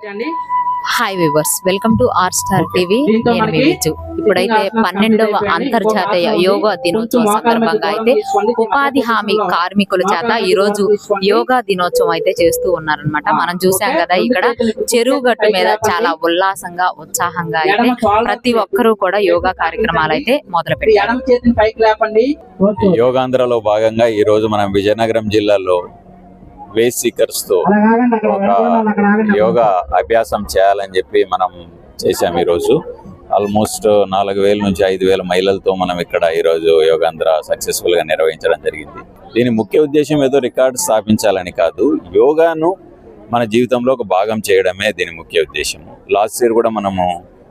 Hi viewers, welcome to R star TV. నేను మీ విజు. ఇప్పుడైతే 12వ అంతర్జాతీయ యోగా దినోత్సవం సందర్భంగా అయితే ఉపాధి హామీ కార్మికుల చేత ఈ రోజు యోగా దినోత్సవం అయితే చేస్తూ ఉన్నారనమాట. మనం చూసాం కదా, ఇక్కడ చెరువు గట్టు మీద చాలా ఉల్లాసంగా ఉత్సాహంగా అయితే ప్రతి ఒక్కరూ కూడా యోగా కార్యక్రమాలు అయితే మొదలు పెట్టారు. యోగాంధ్రలో భాగంగా ఈ రోజు మనం విజయనగరం జిల్లాలో వేస్ సీకర్స్ తో ఒక యోగా అభ్యాసం చేయాలని చెప్పి మనం చేసాం. ఈరోజు ఆల్మోస్ట్ 4000 నుంచి 5000 మహిళలతో మనం ఇక్కడ ఈరోజు యోగాంధ్ర సక్సెస్ఫుల్ గా నిర్వహించడం జరిగింది. దీని ముఖ్య ఉద్దేశం ఏదో రికార్డు స్థాపించాలని కాదు, యోగాను మన జీవితంలో ఒక భాగం చేయడమే దీని ముఖ్య ఉద్దేశం. లాస్ట్ ఇయర్ కూడా మనము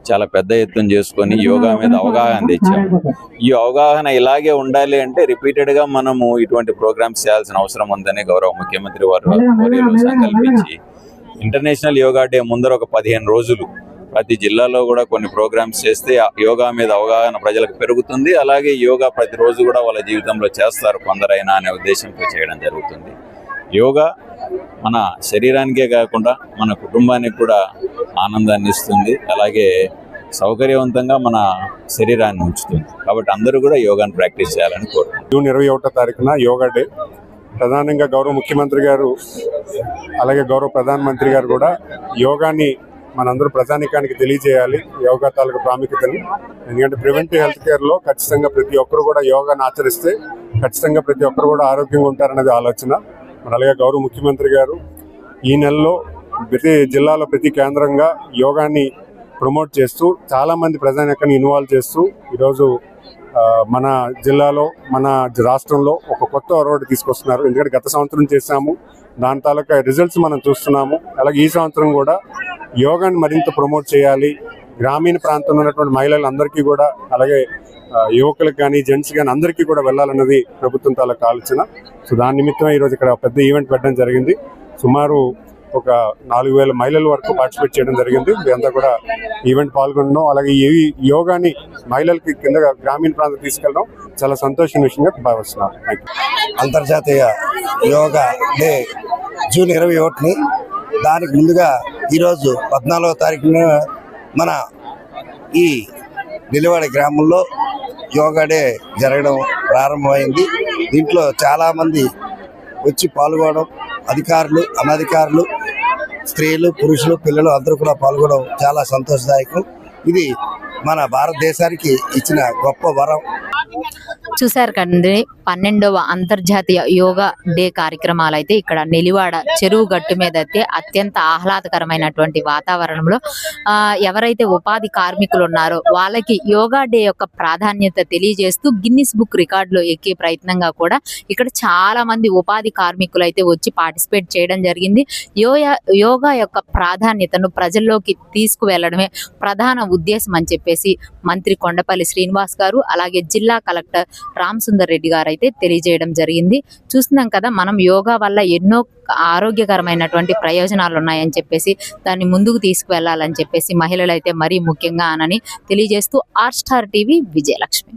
చాలా పెద్ద ఎత్తున చేసుకొని యోగా మీద అవగాహన తెచ్చాము. ఈ అవగాహన ఇలాగే ఉండాలి అంటే రిపీటెడ్ గా మనము ఇటువంటి ప్రోగ్రామ్స్ చేయాల్సిన అవసరం ఉందని గౌరవ ముఖ్యమంత్రి వారు సంకల్పించి ఇంటర్నేషనల్ యోగా డే ముందర ఒక 15 రోజులు ప్రతి జిల్లాలో కూడా కొన్ని ప్రోగ్రామ్స్ చేస్తే యోగా మీద అవగాహన ప్రజలకు పెరుగుతుంది. అలాగే యోగా ప్రతిరోజు కూడా వాళ్ళ జీవితంలో చేస్తారు కొందరైనా అనే ఉద్దేశంతో చేయడం జరుగుతుంది. యోగా మన శరీరానికే కాకుండా మన కుటుంబానికి కూడా ఆనందాన్ని ఇస్తుంది, అలాగే సౌకర్యవంతంగా మన శరీరాన్ని ఉంచుతుంది. కాబట్టి అందరూ కూడా యోగాను ప్రాక్టీస్ చేయాలని కోరుకుంటున్నాను. జూన్ 21వ తారీఖున యోగా డే. ప్రధానంగా గౌరవ ముఖ్యమంత్రి గారు అలాగే గౌరవ ప్రధానమంత్రి గారు కూడా యోగాని మనందరూ ప్రజానికానికి తెలియజేయాలి, యోగా తాలూకు ప్రాముఖ్యతని. ఎందుకంటే ప్రివెంటివ్ హెల్త్ కేర్లో ఖచ్చితంగా ప్రతి ఒక్కరు కూడా యోగాను ఆచరిస్తే ఖచ్చితంగా ప్రతి ఒక్కరు కూడా ఆరోగ్యంగా ఉంటారనేది ఆలోచన. అలాగే గౌరవ ముఖ్యమంత్రి గారు ఈ నెలలో ప్రతి జిల్లాలో ప్రతి కేంద్రంగా యోగాని ప్రమోట్ చేస్తూ చాలామంది ప్రజానికాన్ని ఇన్వాల్వ్ చేస్తూ ఈరోజు మన జిల్లాలో మన రాష్ట్రంలో ఒక కొత్త ఒరవడి తీసుకొస్తున్నారు. ఎందుకంటే గత సంవత్సరం చేశాము, దాని తాలూకా రిజల్ట్స్ మనం చూస్తున్నాము. అలాగే ఈ సంవత్సరం కూడా యోగాని మరింత ప్రమోట్ చేయాలి, గ్రామీణ ప్రాంతంలో ఉన్నటువంటి మహిళలందరికీ కూడా అలాగే యువకులకు కానీ జెంట్స్ కానీ అందరికీ కూడా వెళ్ళాలన్నది ప్రభుత్వం తాలూకా ఆలోచన. సో దాని నిమిత్తమే ఈరోజు ఇక్కడ పెద్ద ఈవెంట్ పెట్టడం జరిగింది. సుమారు ఒక 4000 మహిళల వరకు పార్టిసిపేట్ చేయడం జరిగింది. ఇదంతా కూడా ఈవెంట్ పాల్గొనడం, అలాగే ఈ యోగాని మహిళలకి కింద గ్రామీణ ప్రాంతం తీసుకెళ్ళడం చాలా సంతోషమైన విషయంగా భావిస్తున్నాను. అంతర్జాతీయ యోగా డే జూన్ 21ని, దానికి ముందుగా ఈరోజు 14వ తారీఖున మన ఈ నిలివాడ గ్రామంలో యోగా డే జరగడం ప్రారంభమైంది. దీంట్లో చాలామంది వచ్చి పాల్గొనడం, అధికారులు అనధికారులు స్త్రీలు పురుషులు పిల్లలు అందరూ కూడా పాల్గొనడం చాలా సంతోషదాయకం. ఇది మన భారతదేశానికి ఇచ్చిన గొప్ప వరం. చూశారు కండి, 12వ అంతర్జాతీయ యోగా డే కార్యక్రమాలు అయితే ఇక్కడ నెలివాడ చెరువు గట్టు మీద అయితే అత్యంత ఆహ్లాదకరమైనటువంటి వాతావరణంలో ఎవరైతే ఉపాధి కార్మికులు ఉన్నారో వాళ్ళకి యోగా డే యొక్క ప్రాధాన్యత తెలియజేస్తూ గిన్నిస్ బుక్ రికార్డులో ఎక్కే ప్రయత్నంగా కూడా ఇక్కడ చాలా మంది ఉపాధి కార్మికులు అయితే వచ్చి పార్టిసిపేట్ చేయడం జరిగింది. యోగా యొక్క ప్రాధాన్యతను ప్రజల్లోకి తీసుకువెళ్లడమే ప్రధాన ఉద్దేశం అని చెప్పేసి మంత్రి కొండపల్లి శ్రీనివాస్ గారు అలాగే జిల్లా కలెక్టర్ రామ్ సుందర్ రెడ్డి గారు అయితే తెలియజేయడం జరిగింది. చూస్తున్నాం కదా, మనం యోగా వల్ల ఎన్నో ఆరోగ్యకరమైనటువంటి ప్రయోజనాలు ఉన్నాయని చెప్పేసి దాన్ని ముందుకు తీసుకువెళ్లాలని చెప్పేసి మహిళలు అయితే మరీ ముఖ్యంగా అనని తెలియజేస్తూ ఆర్ స్టార్ టీవీ విజయలక్ష్మి.